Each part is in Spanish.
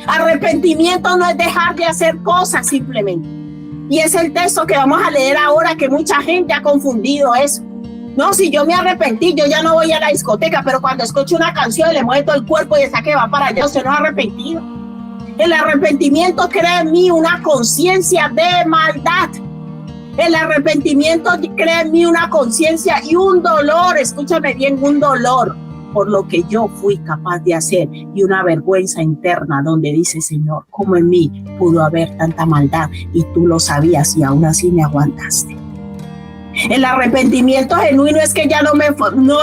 Arrepentimiento no es dejar de hacer cosas simplemente. Y es el texto que vamos a leer ahora, que mucha gente ha confundido eso. No, si yo me arrepentí, yo ya no voy a la discoteca, pero cuando escucho una canción le mueve todo el cuerpo y está que va para allá, usted no es arrepentido. El arrepentimiento crea en mí una conciencia de maldad. El arrepentimiento crea en mí una conciencia y un dolor, escúchame bien, un dolor por lo que yo fui capaz de hacer y una vergüenza interna donde dice, Señor, ¿cómo en mí pudo haber tanta maldad y tú lo sabías y aún así me aguantaste? El arrepentimiento genuino es que ya no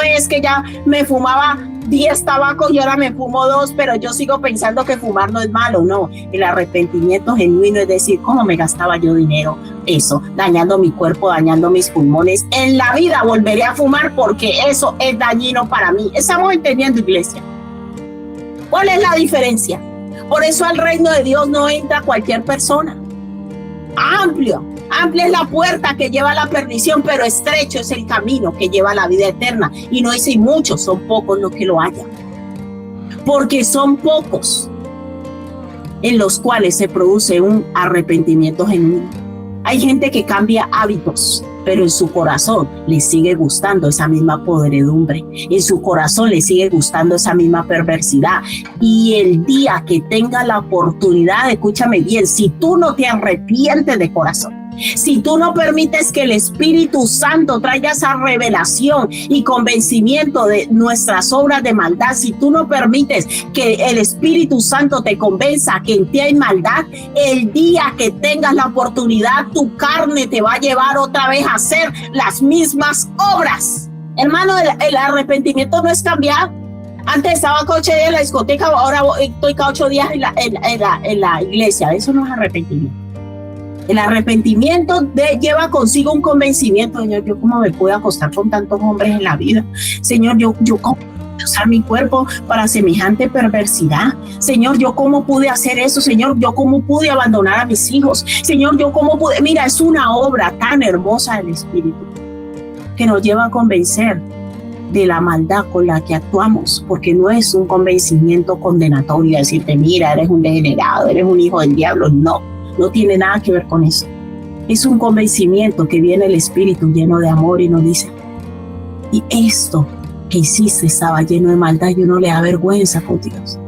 es que ya me fumaba 10 tabacos y ahora me fumo 2, pero yo sigo pensando que fumar no es malo. No, el arrepentimiento genuino es decir, ¿cómo me gastaba yo dinero? Eso, dañando mi cuerpo, dañando mis pulmones. En la vida volveré a fumar porque eso es dañino para mí. Estamos entendiendo, iglesia. ¿Cuál es la diferencia? Por eso al reino de Dios no entra cualquier persona. Amplia es la puerta que lleva a la perdición, pero estrecho es el camino que lleva a la vida eterna. Y no dice muchos, son pocos los que lo hallan. Porque son pocos en los cuales se produce un arrepentimiento genuino. Hay gente que cambia hábitos, pero en su corazón le sigue gustando esa misma podredumbre. En su corazón le sigue gustando esa misma perversidad. Y el día que tenga la oportunidad, escúchame bien, si tú no te arrepientes de corazón, si tú no permites que el Espíritu Santo traiga esa revelación y convencimiento de nuestras obras de maldad, si tú no permites que el Espíritu Santo te convenza que en ti hay maldad, el día que tengas la oportunidad, tu carne te va a llevar otra vez a hacer las mismas obras. Hermano, el arrepentimiento no es cambiar. Antes estaba cada 8 días en la discoteca, ahora estoy cada 8 días en la iglesia. Eso no es arrepentimiento. El arrepentimiento lleva consigo un convencimiento. Señor, ¿yo cómo me puedo acostar con tantos hombres en la vida? Señor, ¿yo cómo pude usar mi cuerpo para semejante perversidad? Señor, ¿yo cómo pude hacer eso? Señor, ¿yo cómo pude abandonar a mis hijos? Señor, ¿yo cómo pude? Mira, es una obra tan hermosa del Espíritu que nos lleva a convencer de la maldad con la que actuamos, porque no es un convencimiento condenatorio, decirte, mira, eres un degenerado, eres un hijo del diablo. No tiene nada que ver con eso. Es un convencimiento que viene el Espíritu lleno de amor y nos dice, y esto que hiciste estaba lleno de maldad y uno le da vergüenza con Dios.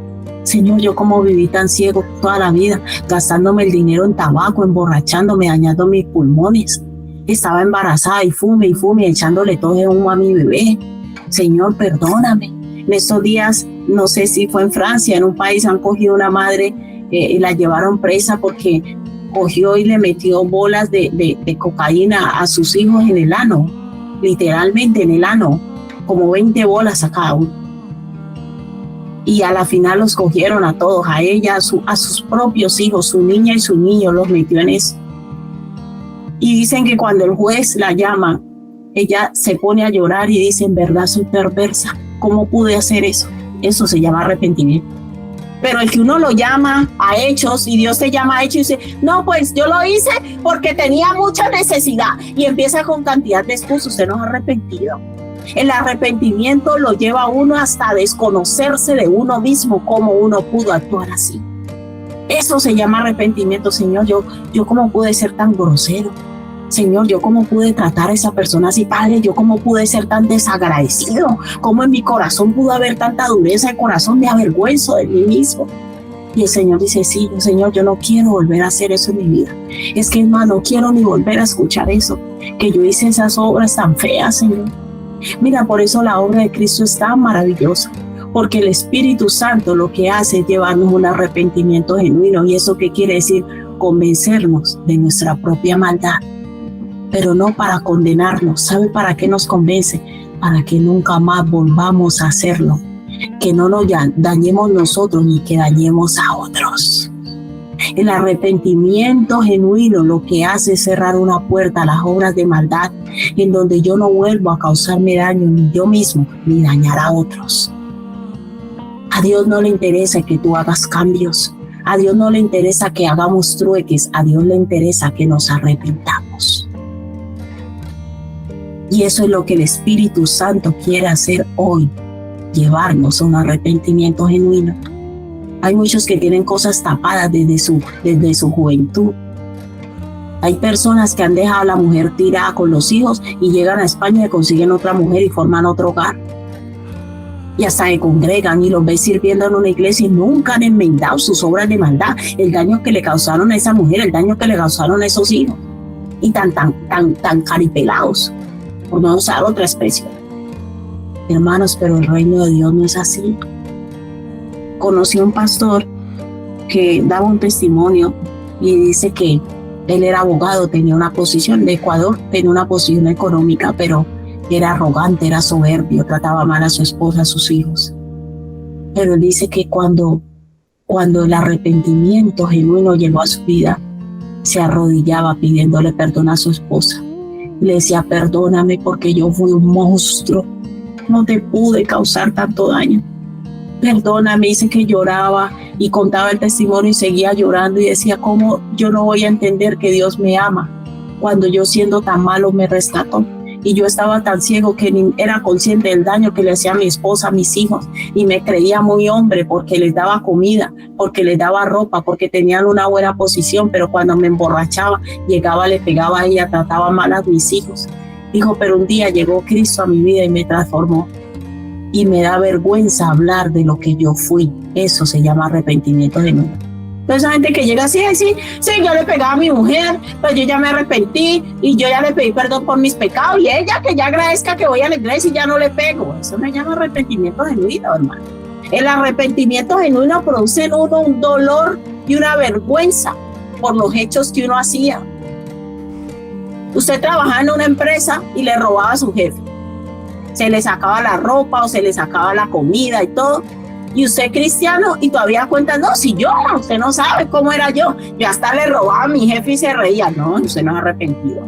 Señor, yo como viví tan ciego toda la vida, gastándome el dinero en tabaco, emborrachándome, dañando mis pulmones. Estaba embarazada y fume, echándole todo de humo a mi bebé. Señor, perdóname. En estos días, no sé si fue en Francia, en un país han cogido una madre y la llevaron presa porque cogió y le metió bolas de cocaína a sus hijos en el ano, literalmente en el ano, como 20 bolas a cada uno. Y a la final los cogieron a todos, a ella, a sus propios hijos, su niña y su niño, los metió en eso. Y dicen que cuando el juez la llama, ella se pone a llorar y dice, en verdad soy perversa, ¿cómo pude hacer eso? Eso se llama arrepentimiento. Pero el que uno lo llama a hechos y Dios te llama a hechos y dice, no, pues yo lo hice porque tenía mucha necesidad y empieza con cantidad de excusas, usted no es arrepentido. El arrepentimiento lo lleva a uno hasta desconocerse de uno mismo, cómo uno pudo actuar así. Eso se llama arrepentimiento. Señor, yo cómo pude ser tan grosero. Señor, yo cómo pude tratar a esa persona así, Padre, yo cómo pude ser tan desagradecido, cómo en mi corazón pudo haber tanta dureza de corazón, me avergüenzo de mí mismo. Y el Señor dice, sí, Señor, yo no quiero volver a hacer eso en mi vida. Es que, hermano, no quiero ni volver a escuchar eso, que yo hice esas obras tan feas, Señor. Mira, por eso la obra de Cristo es tan maravillosa, porque el Espíritu Santo lo que hace es llevarnos un arrepentimiento genuino. ¿Y eso qué quiere decir? Convencernos de nuestra propia maldad, pero no para condenarnos. ¿Sabe para qué nos convence? Para que nunca más volvamos a hacerlo, que no nos dañemos nosotros ni que dañemos a otros. El arrepentimiento genuino lo que hace es cerrar una puerta a las obras de maldad, en donde yo no vuelvo a causarme daño ni yo mismo ni dañar a otros. A Dios no le interesa que tú hagas cambios, a Dios no le interesa que hagamos trueques, a Dios le interesa que nos arrepentamos. Y eso es lo que el Espíritu Santo quiere hacer hoy, llevarnos a un arrepentimiento genuino. Hay muchos que tienen cosas tapadas desde su juventud. Hay personas que han dejado a la mujer tirada con los hijos y llegan a España y consiguen otra mujer y forman otro hogar. Y hasta se congregan y los ves sirviendo en una iglesia y nunca han enmendado sus obras de maldad, el daño que le causaron a esa mujer, el daño que le causaron a esos hijos. Y tan caripelados, por no usar otra expresión. Hermanos, pero el reino de Dios no es así. Conocí a un pastor que daba un testimonio y dice que él era abogado, tenía una posición de Ecuador, tenía una posición económica, pero era arrogante, era soberbio, trataba mal a su esposa, a sus hijos. Pero él dice que cuando el arrepentimiento genuino llegó a su vida, se arrodillaba pidiéndole perdón a su esposa. Le decía, perdóname porque yo fui un monstruo, no te pude causar tanto daño. Perdóname, dice que lloraba y contaba el testimonio y seguía llorando y decía, ¿cómo yo no voy a entender que Dios me ama cuando yo siendo tan malo me rescató? Y yo estaba tan ciego que ni era consciente del daño que le hacía a mi esposa, a mis hijos, y me creía muy hombre porque les daba comida, porque les daba ropa, porque tenían una buena posición, pero cuando me emborrachaba, llegaba, le pegaba a ella, trataba mal a mis hijos. Dijo, pero un día llegó Cristo a mi vida y me transformó. Y me da vergüenza hablar de lo que yo fui. Eso se llama arrepentimiento genuino. Entonces, esa gente que llega así, sí, yo le pegaba a mi mujer, pues yo ya me arrepentí y yo ya le pedí perdón por mis pecados y ella que ya agradezca que voy a la iglesia y ya no le pego. Eso me llama arrepentimiento genuino, hermano. El arrepentimiento genuino produce en uno un dolor y una vergüenza por los hechos que uno hacía. Usted trabajaba en una empresa y le robaba a su jefe. Se le sacaba la ropa o se le sacaba la comida y todo. Y usted cristiano y todavía cuenta, no, si yo, usted no sabe cómo era yo hasta le robaba a mi jefe y se reía. No, usted no es arrepentido.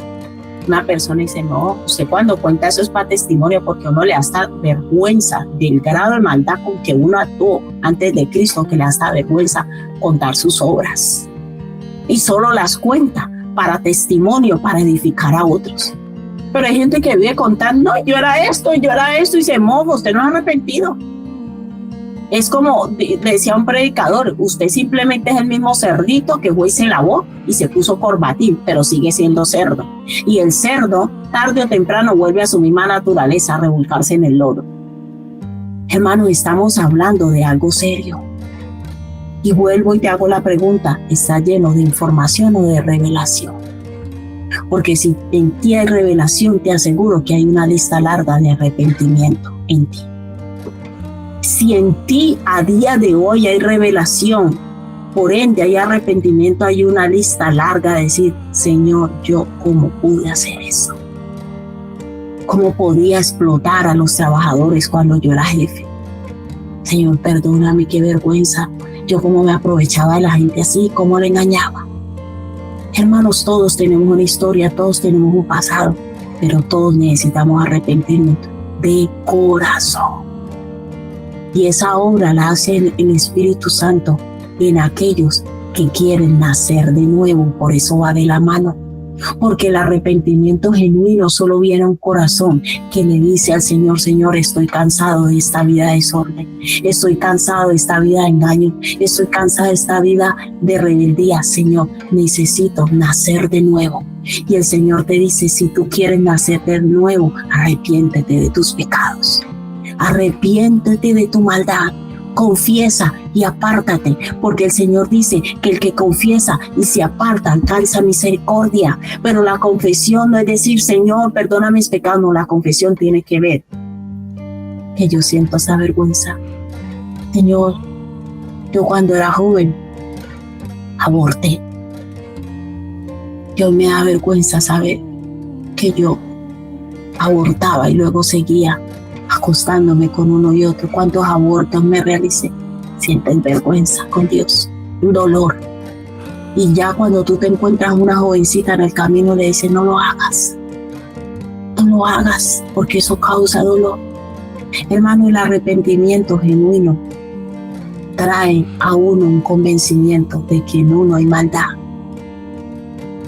Una persona dice, no, usted cuando cuenta eso es para testimonio porque uno le da hasta vergüenza del grado de maldad con que uno actuó antes de Cristo, que le da hasta vergüenza contar sus obras. Y solo las cuenta para testimonio, para edificar a otros. Pero hay gente que vive contando, no, yo era esto y se moja, usted no es arrepentido. Es como decía un predicador, usted simplemente es el mismo cerdito que fue y se lavó y se puso corbatín, pero sigue siendo cerdo. Y el cerdo, tarde o temprano, vuelve a su misma naturaleza, a revolcarse en el lodo. Hermano, estamos hablando de algo serio. Y vuelvo y te hago la pregunta, ¿está lleno de información o de revelación? Porque si en ti hay revelación, te aseguro que hay una lista larga de arrepentimiento en ti. Si en ti a día de hoy hay revelación, por ende hay arrepentimiento, hay una lista larga de decir, Señor, yo cómo pude hacer eso. ¿Cómo podía explotar a los trabajadores cuando yo era jefe? Señor, perdóname, qué vergüenza. Yo cómo me aprovechaba de la gente así, cómo le engañaba. Hermanos, todos tenemos una historia, todos tenemos un pasado, pero todos necesitamos arrepentimiento de corazón. Y esa obra la hace el Espíritu Santo en aquellos que quieren nacer de nuevo. Por eso va de la mano. Porque el arrepentimiento genuino solo viene a un corazón que le dice al Señor, Señor, estoy cansado de esta vida de desorden. Estoy cansado de esta vida de engaño. Estoy cansado de esta vida de rebeldía. Señor, necesito nacer de nuevo. Y el Señor te dice, si tú quieres nacer de nuevo, arrepiéntete de tus pecados. Arrepiéntete de tu maldad, confiesa y apártate, porque el Señor dice que el que confiesa y se aparta alcanza misericordia. Pero la confesión no es decir, Señor, perdona mis pecados, no, la confesión tiene que ver que yo siento esa vergüenza. Señor, yo cuando era joven aborté. Yo me da vergüenza saber que yo abortaba y luego seguía acostándome con uno y otro. ¿Cuántos abortos me realicé? Sientes vergüenza con Dios, un dolor. Y ya cuando tú te encuentras una jovencita en el camino, le dices, no lo hagas, porque eso causa dolor. Hermano, el arrepentimiento genuino trae a uno un convencimiento de que en uno hay maldad.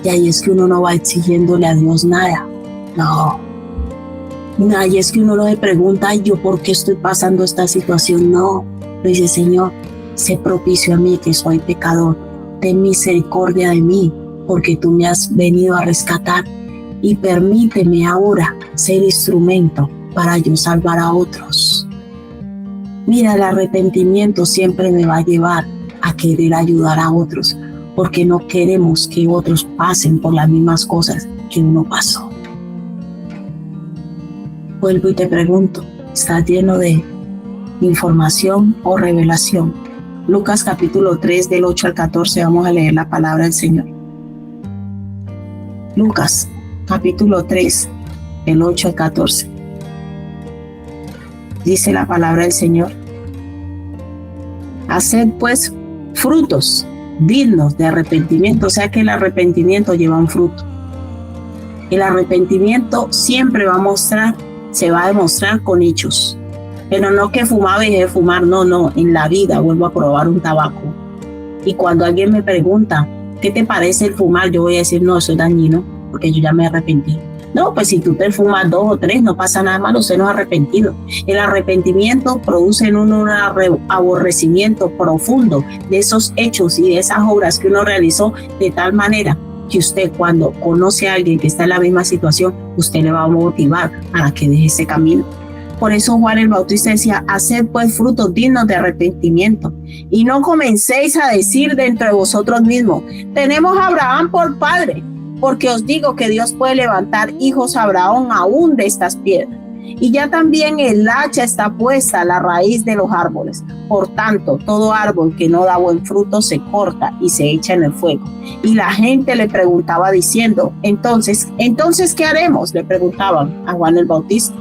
Y ahí es que uno no va exigiéndole a Dios nada. No. Y es que uno no le pregunta, ay, ¿yo por qué estoy pasando esta situación? No, le dice, Señor, sé propicio a mí que soy pecador, ten misericordia de mí, porque tú me has venido a rescatar y permíteme ahora ser instrumento para yo salvar a otros. Mira, el arrepentimiento siempre me va a llevar a querer ayudar a otros, porque no queremos que otros pasen por las mismas cosas que uno pasó. Vuelvo y te pregunto, ¿estás lleno de información o revelación? Lucas capítulo 3 del 8 al 14, vamos a leer la palabra del Señor. Lucas capítulo 3 del 8 al 14. Dice la palabra del Señor: haced pues frutos dignos de arrepentimiento. O sea que el arrepentimiento lleva un fruto. El arrepentimiento siempre se va a demostrar con hechos. Pero no que fumaba y dejé de fumar, no, en la vida vuelvo a probar un tabaco. Y cuando alguien me pregunta, ¿qué te parece el fumar? Yo voy a decir, no, eso es dañino, porque yo ya me arrepentí. No, pues si tú te fumas 2 o 3, no pasa nada malo, usted no es arrepentido. El arrepentimiento produce en uno un aborrecimiento profundo de esos hechos y de esas obras que uno realizó, de tal manera que usted, cuando conoce a alguien que está en la misma situación, usted le va a motivar para que deje ese camino. Por eso Juan el Bautista decía, haced pues frutos dignos de arrepentimiento, y no comencéis a decir dentro de vosotros mismos, tenemos a Abraham por padre, porque os digo que Dios puede levantar hijos a Abraham aún de estas piedras. Y ya también el hacha está puesta a la raíz de los árboles. Por tanto, todo árbol que no da buen fruto se corta y se echa en el fuego. Y la gente le preguntaba diciendo, entonces, ¿qué haremos? Le preguntaban a Juan el Bautista.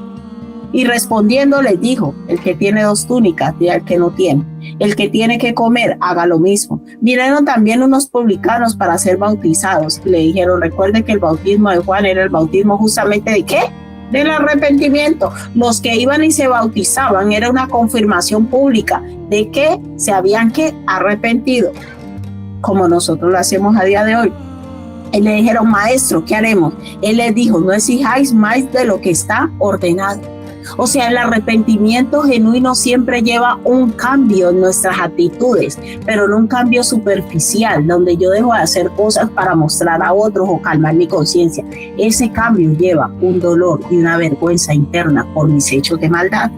Y respondiendo les dijo, el que tiene 2 túnicas, dé al que no tiene. El que tiene que comer, haga lo mismo. Vinieron también unos publicanos para ser bautizados y le dijeron, recuerde que el bautismo de Juan era el bautismo justamente ¿de qué? Del arrepentimiento. Los que iban y se bautizaban era una confirmación pública de que se habían arrepentido, como nosotros lo hacemos a día de hoy. Él le dijeron, maestro, ¿qué haremos? Él les dijo, no exijáis más de lo que está ordenado. O sea, el arrepentimiento genuino siempre lleva un cambio en nuestras actitudes, pero no un cambio superficial, donde yo dejo de hacer cosas para mostrar a otros o calmar mi conciencia. Ese cambio lleva un dolor y una vergüenza interna por mis hechos de maldad.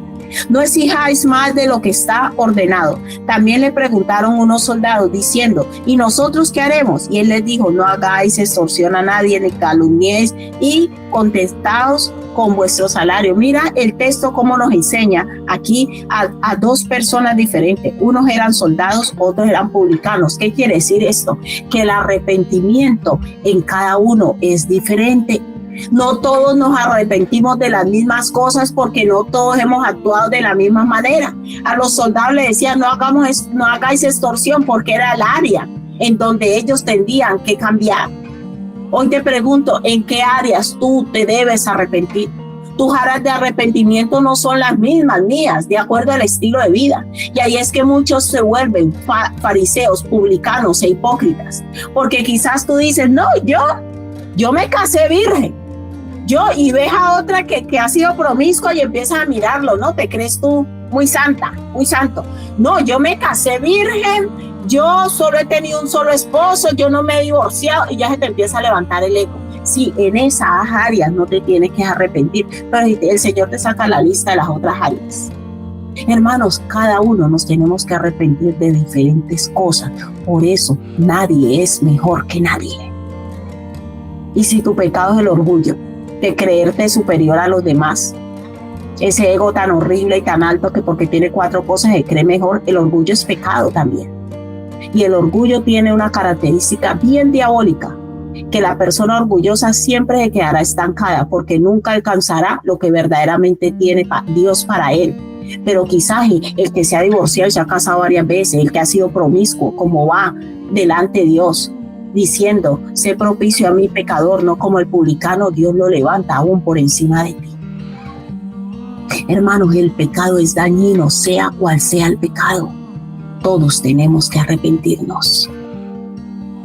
No exijáis más de lo que está ordenado. También le preguntaron unos soldados diciendo, ¿y nosotros qué haremos? Y él les dijo, no hagáis extorsión a nadie, ni calumniéis, y contestaos con vuestro salario. Mira el texto cómo nos enseña aquí a 2 personas diferentes. Unos eran soldados, otros eran publicanos. ¿Qué quiere decir esto? Que el arrepentimiento en cada uno es diferente. No todos nos arrepentimos de las mismas cosas porque no todos hemos actuado de la misma manera. A los soldados les decían no hagáis extorsión porque era el área en donde ellos tendrían que cambiar. Hoy te pregunto, ¿en qué áreas tú te debes arrepentir? Tus áreas de arrepentimiento no son las mismas mías, de acuerdo al estilo de vida. Y ahí es que muchos se vuelven fariseos, publicanos e hipócritas. Porque quizás tú dices, no, yo me casé virgen. Y ves a otra que ha sido promiscua y empiezas a mirarlo, ¿no? Te crees tú muy santa, muy santo. No, yo me casé virgen, yo solo he tenido un solo esposo, yo no me he divorciado, y ya se te empieza a levantar el ego. Sí, en esas áreas no te tienes que arrepentir, pero el Señor te saca la lista de las otras áreas. Hermanos, cada uno nos tenemos que arrepentir de diferentes cosas. Por eso nadie es mejor que nadie. Y si tu pecado es el orgullo de creerte superior a los demás, ese ego tan horrible y tan alto que porque tiene 4 cosas se cree mejor, el orgullo es pecado también. Y el orgullo tiene una característica bien diabólica, que la persona orgullosa siempre se quedará estancada porque nunca alcanzará lo que verdaderamente tiene Dios para él. Pero quizás el que se ha divorciado y se ha casado varias veces, el que ha sido promiscuo, como va delante de Dios, diciendo, sé propicio a mi pecador, no como el publicano, Dios lo levanta aún por encima de ti. Hermanos, el pecado es dañino, sea cual sea el pecado. Todos tenemos que arrepentirnos.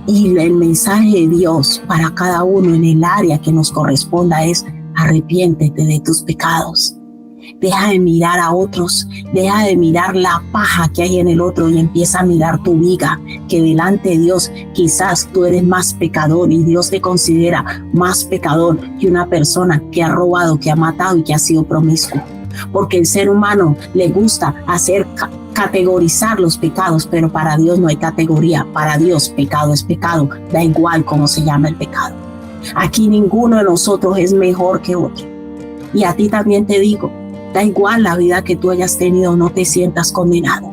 Y el mensaje de Dios para cada uno en el área que nos corresponda es, arrepiéntete de tus pecados. Deja de mirar a otros, deja de mirar la paja que hay en el otro y empieza a mirar tu viga, que delante de Dios quizás tú eres más pecador y Dios te considera más pecador que una persona que ha robado, que ha matado y que ha sido promiscuo. Porque el ser humano le gusta categorizar los pecados, pero para Dios no hay categoría. Para Dios pecado es pecado, da igual cómo se llama el pecado. Aquí ninguno de nosotros es mejor que otro. Y a ti también te digo, da igual la vida que tú hayas tenido, no te sientas condenado.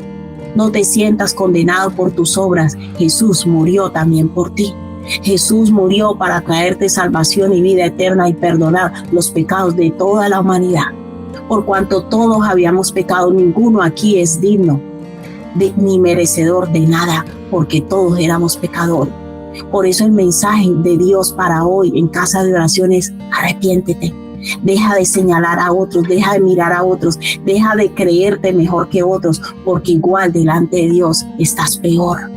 No te sientas condenado por tus obras. Jesús murió también por ti. Jesús murió para traerte salvación y vida eterna y perdonar los pecados de toda la humanidad. Por cuanto todos habíamos pecado, ninguno aquí es digno ni merecedor de nada, porque todos éramos pecadores. Por eso el mensaje de Dios para hoy en Casa de Oración es: arrepiéntete. Deja de señalar a otros, deja de mirar a otros, deja de creerte mejor que otros, porque igual delante de Dios estás peor.